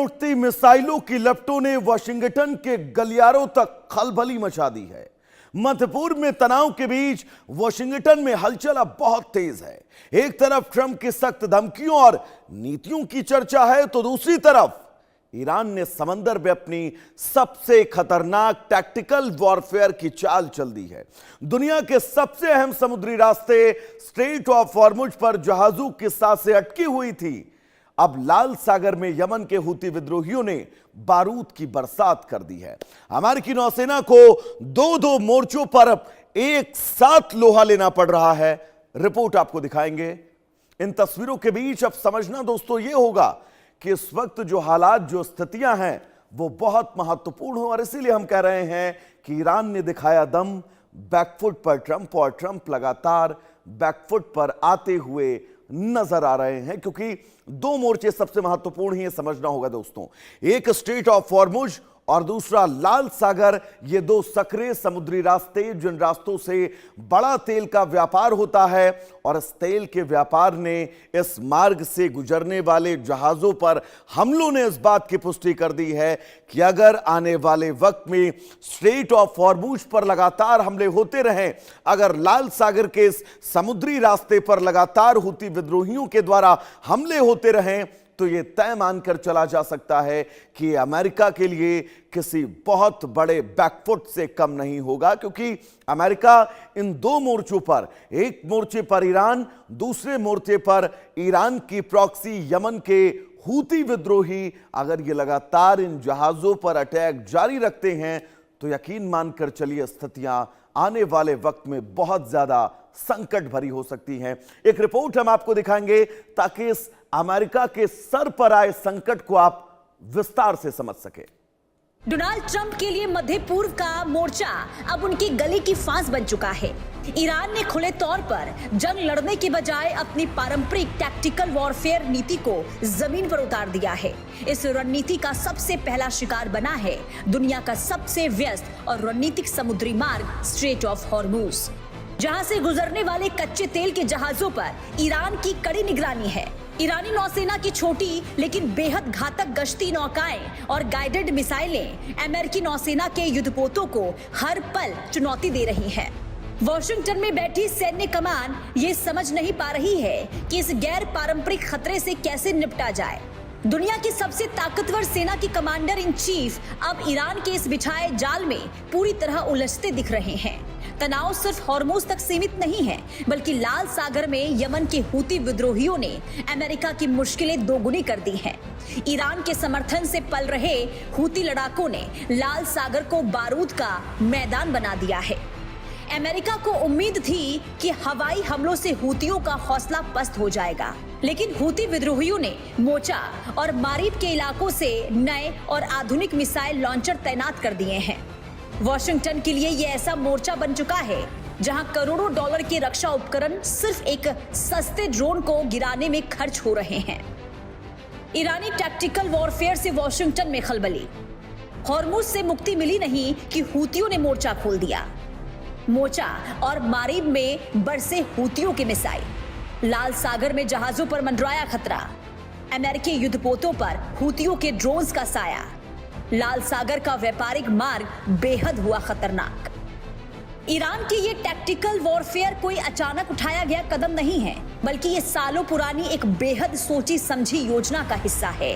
उड़ती मिसाइलों की लपटों ने वाशिंगटन के गलियारों तक खलबली मचा दी है। मध्य पूर्व में तनाव के बीच वाशिंगटन में हलचल अब बहुत तेज है। एक तरफ ट्रंप की सख्त धमकियों और नीतियों की चर्चा है, तो दूसरी तरफ ईरान ने समंदर में अपनी सबसे खतरनाक टैक्टिकल वॉरफेयर की चाल चल दी है। दुनिया के सबसे अहम समुद्री रास्ते स्ट्रेट ऑफ हॉर्मुज पर जहाजों की सांसें अटकी हुई थी। अब लाल सागर में यमन के हूती विद्रोहियों ने बारूद की बरसात कर दी है। अमेरिकी नौसेना को दो मोर्चों पर अब एक साथ लोहा लेना पड़ रहा है। रिपोर्ट आपको दिखाएंगे। इन तस्वीरों के बीच अब समझना दोस्तों यह होगा कि इस वक्त जो हालात, जो स्थितियां हैं, वो बहुत महत्वपूर्ण हो, और इसीलिए हम कह रहे हैं कि ईरान ने दिखाया दम। बैकफुट पर ट्रंप, और ट्रंप लगातार बैकफुट पर आते हुए नजर आ रहे हैं, क्योंकि दो मोर्चे सबसे महत्वपूर्ण ही समझना होगा दोस्तों। एक स्ट्रेट ऑफ हॉर्मुज और दूसरा लाल सागर। ये दो सक्रिय समुद्री रास्ते, जिन रास्तों से बड़ा तेल का व्यापार होता है, और इस तेल के व्यापार ने इस मार्ग से गुजरने वाले जहाजों पर हमलों ने इस बात की पुष्टि कर दी है कि अगर आने वाले वक्त में स्ट्रेट ऑफ हॉर्मुज पर लगातार हमले होते रहें, अगर लाल सागर के इस समुद्री रास्ते पर लगातार हूती विद्रोहियों के द्वारा हमले होते रहें, तो यह तय मानकर चला जा सकता है कि अमेरिका के लिए किसी बहुत बड़े बैकफुट से कम नहीं होगा। क्योंकि अमेरिका इन दो मोर्चों पर, एक मोर्चे पर ईरान, दूसरे मोर्चे पर ईरान की प्रॉक्सी यमन के हूती विद्रोही, अगर ये लगातार इन जहाजों पर अटैक जारी रखते हैं, तो यकीन मानकर चलिए स्थितियां आने वाले वक्त में बहुत ज्यादा संकट भरी हो सकती हैं। एक रिपोर्ट हम आपको दिखाएंगे ताकि इस अमेरिका के सर पर आए संकट को आप विस्तार से समझ सके। डोनाल्ड ट्रंप के लिए मध्य पूर्व का मोर्चा अब उनकी गले की फांस बन चुका है। ईरान ने खुले तौर पर जंग लड़ने के बजाय अपनी पारंपरिक टैक्टिकल वॉरफेयर नीति को जमीन पर उतार दिया है। इस रणनीति का सबसे पहला शिकार बना है दुनिया का सबसे व्यस्त और रणनीतिक समुद्री मार्ग स्ट्रेट ऑफ हॉर्मुज, जहां से गुजरने वाले कच्चे तेल के जहाजों पर ईरान की कड़ी निगरानी है। ईरानी नौसेना की छोटी लेकिन बेहद घातक गश्ती नौकाएं और गाइडेड मिसाइलें अमेरिकी नौसेना के युद्धपोतों को हर पल चुनौती दे रही हैं। वॉशिंगटन में बैठी सैन्य कमान ये समझ नहीं पा रही है कि इस गैर पारंपरिक खतरे से कैसे निपटा जाए। दुनिया की सबसे ताकतवर सेना की कमांडर इन चीफ अब ईरान के इस बिछाए जाल में पूरी तरह उलझते दिख रहे हैं। तनाव सिर्फ हॉर्मुज तक सीमित नहीं है, बल्कि लाल सागर में यमन के हूती विद्रोहियों ने अमेरिका की मुश्किलें दोगुनी कर दी हैं। ईरान के समर्थन से पल रहे हूती लड़ाकों ने लाल सागर को बारूद का मैदान बना दिया है। अमेरिका को उम्मीद थी कि हवाई हमलों से हूतियों का हौसला पस्त हो जाएगा, लेकिन हूती विद्रोहियों ने मोचा और मारीब के इलाकों से नए और आधुनिक मिसाइल लॉन्चर तैनात कर दिए हैं। वॉशिंगटन के लिए यह ऐसा मोर्चा बन चुका है जहां करोड़ों डॉलर के रक्षा उपकरण सिर्फ एक सस्ते ड्रोन को गिराने में खर्च हो रहे हैं। ईरानी टैक्टिकल वॉरफेयर से वॉशिंगटन में खलबली। हॉर्मुज से मुक्ति मिली नहीं कि हूतियों ने मोर्चा खोल दिया। मोचा और मारीब में बरसे हूतियों के मिसाइल। लाल सागर में जहाजों पर मंडराया खतरा। अमेरिकी युद्धपोतों पर हूतियों के ड्रोन्स का साया। लाल सागर का व्यापारिक मार्ग बेहद हुआ खतरनाक। ईरान की ये टैक्टिकल वॉरफेयर कोई अचानक उठाया गया कदम नहीं है, बल्कि ये सालों पुरानी एक बेहद सोची समझी योजना का हिस्सा है।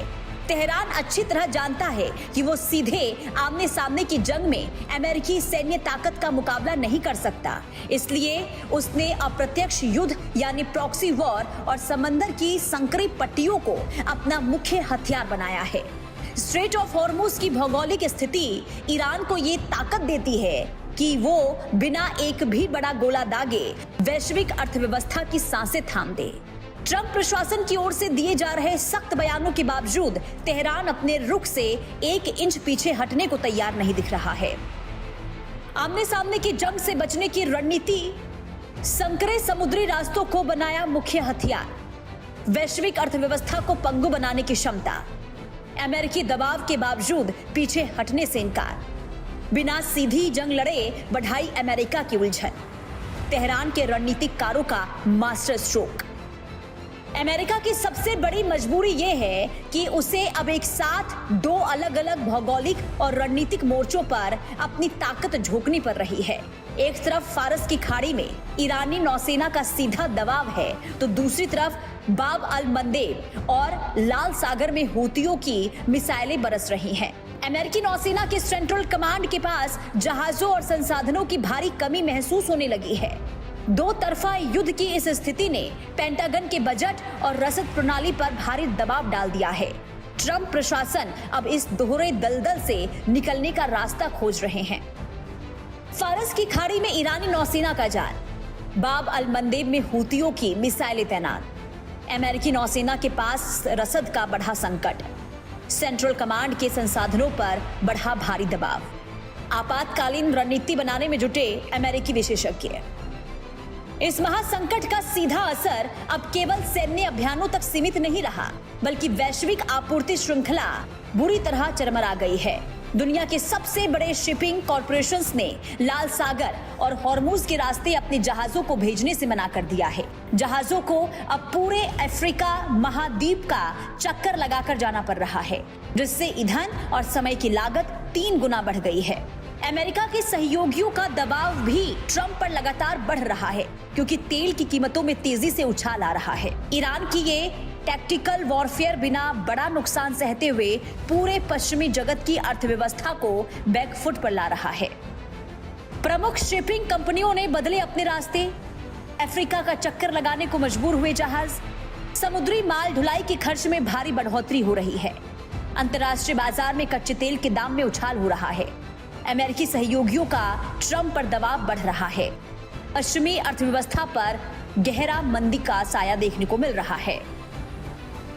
तेहरान अच्छी तरह जानता है कि वो सीधे आमने सामने की जंग में अमेरिकी सैन्य ताकत का मुकाबला नहीं कर सकता, इसलिए उसने अप्रत्यक्ष युद्ध यानी प्रॉक्सी वॉर और समंदर की संकरी पट्टियों को अपना मुख्य हथियार बनाया है। स्ट्रेट ऑफ हॉर्मुज की भौगोलिक स्थिति ईरान को ये ताकत देती है कि वो बिना एक भी बड़ा गोला दागे वैश्विक अर्थव्यवस्था की सांसें थाम दे। ट्रंप प्रशासन की ओर से दिए जा रहे सख्त बयानों के बावजूद तेहरान अपने रुख से 1 इंच पीछे हटने को तैयार नहीं दिख रहा है। आमने सामने की जंग से बचने की रणनीति, संकरे समुद्री रास्तों को बनाया मुख्य हथियार, वैश्विक अर्थव्यवस्था को पंगु बनाने की क्षमता, अमेरिकी दबाव के बावजूद पीछे हटने से इनकार, बिना सीधी जंग लड़े बढ़ाई अमेरिका की उलझन, तेहरान के रणनीतिकारों का मास्टर स्ट्रोक। अमेरिका की सबसे बड़ी मजबूरी ये है कि उसे अब एक साथ दो अलग अलग भौगोलिक और रणनीतिक मोर्चों पर अपनी ताकत झोंकनी पड़ रही है। एक तरफ फारस की खाड़ी में ईरानी नौसेना का सीधा दबाव है, तो दूसरी तरफ बाब अल मंदेब और लाल सागर में हूतियों की मिसाइलें बरस रही हैं। अमेरिकी नौसेना के सेंट्रल कमांड के पास जहाजों और संसाधनों की भारी कमी महसूस होने लगी है। दो तरफा युद्ध की इस स्थिति ने पेंटागन के बजट और रसद प्रणाली पर भारी दबाव डाल दिया है। ट्रंप प्रशासन अब इस दोहरे दलदल से निकलने का रास्ता खोज रहे हैं। फारस की खाड़ी में ईरानी नौसेना का जाल, बाब अल मंदेब में हूतियों की मिसाइलें तैनात, अमेरिकी नौसेना के पास रसद का बढ़ा संकट, सेंट्रल कमांड के संसाधनों पर बढ़ा भारी दबाव, आपातकालीन रणनीति बनाने में जुटे अमेरिकी विशेषज्ञ। इस महासंकट का सीधा असर अब केवल सैन्य अभियानों तक सीमित नहीं रहा, बल्कि वैश्विक आपूर्ति श्रृंखला बुरी तरह चरमरा गई है। दुनिया के सबसे बड़े शिपिंग कॉरपोरेशंस ने लाल सागर और हॉर्मुज के रास्ते अपने जहाजों को भेजने से मना कर दिया है। जहाजों को अब पूरे अफ्रीका महाद्वीप का चक्कर लगाकर जाना पड़ रहा है, जिससे ईंधन और समय की लागत 3 गुना बढ़ गई है। अमेरिका के सहयोगियों का दबाव भी ट्रंप पर लगातार बढ़ रहा है, क्योंकि तेल की कीमतों में तेजी से उछाल आ रहा है। ईरान की ये टैक्टिकल वॉरफेयर बिना बड़ा नुकसान सहते हुए पूरे पश्चिमी जगत की अर्थव्यवस्था को बैकफुट पर ला रहा है। प्रमुख शिपिंग कंपनियों ने बदले अपने रास्ते, अफ्रीका का चक्कर लगाने को मजबूर हुए जहाज, समुद्री माल ढुलाई के खर्च में भारी बढ़ोतरी हो रही है, अंतर्राष्ट्रीय बाजार में कच्चे तेल के दाम में उछाल हो रहा है। अमेरिकी सहयोगियों का ट्रंप पर दबाव बढ़ रहा है। पश्चिमी अर्थव्यवस्था पर गहरा मंदी का साया देखने को मिल रहा है।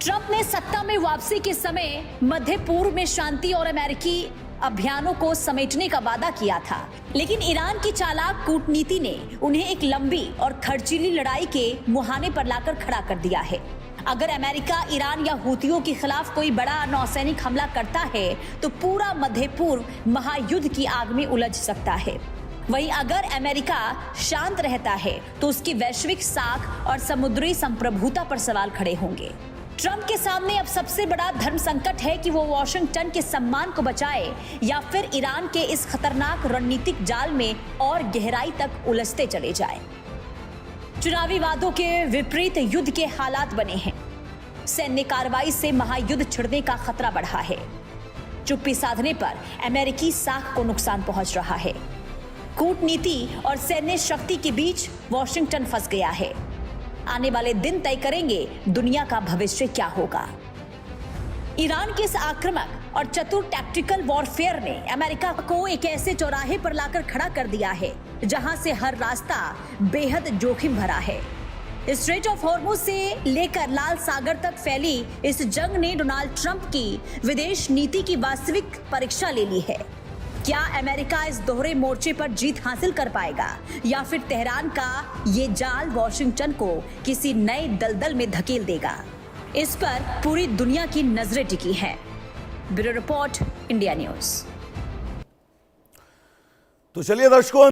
ट्रंप ने सत्ता में वापसी के समय मध्य पूर्व में शांति और अमेरिकी अभियानों को समेटने का वादा किया था, लेकिन ईरान की चालाक कूटनीति ने उन्हें एक लंबी और खर्चीली लड़ाई के मुहाने पर लाकर खड़ा कर दिया है। अगर अमेरिका ईरान या हूतियों के खिलाफ कोई बड़ा नौसैनिक हमला करता है तो पूरा मध्य पूर्व महायुद्ध की आग में उलझ सकता है। वहीं अगर अमेरिका शांत रहता है तो उसकी वैश्विक साख और समुद्री संप्रभुता पर सवाल खड़े होंगे। ट्रंप के सामने अब सबसे बड़ा धर्म संकट है कि वो वॉशिंगटन के सम्मान को बचाए या फिर ईरान के इस खतरनाक रणनीतिक जाल में और गहराई तक उलझते चले जाए। चुनावी वादों के विपरीत युद्ध के हालात बने हैं। सैन्य कार्रवाई से महायुद्ध छिड़ने का खतरा बढ़ा है। चुप्पी साधने पर अमेरिकी साख को नुकसान पहुंच रहा है। कूटनीति और सैन्य शक्ति के बीच वॉशिंगटन फंस गया है। आने वाले दिन तय करेंगे दुनिया का भविष्य क्या होगा। ईरान के इस आक्रामक और चतुर टैक्टिकल वॉरफेयर ने अमेरिका को एक ऐसे चौराहे पर लाकर खड़ा कर दिया है जहां से हर रास्ता बेहद जोखिम भरा है। स्ट्रेट ऑफ हॉर्मुज से लेकर लाल सागर तक फैली इस जंग ने डोनाल्ड ट्रंप की विदेश नीति की वास्तविक परीक्षा ले ली है। क्या अमेरिका इस दोहरे मोर्चे पर जीत हासिल कर पाएगा या फिर तेहरान का ये जाल वॉशिंगटन को किसी नए दलदल में धकेल देगा? इस पर पूरी दुनिया की नजरें टिकी हैं। Bureau report, India news. तो चलिए दर्शकों,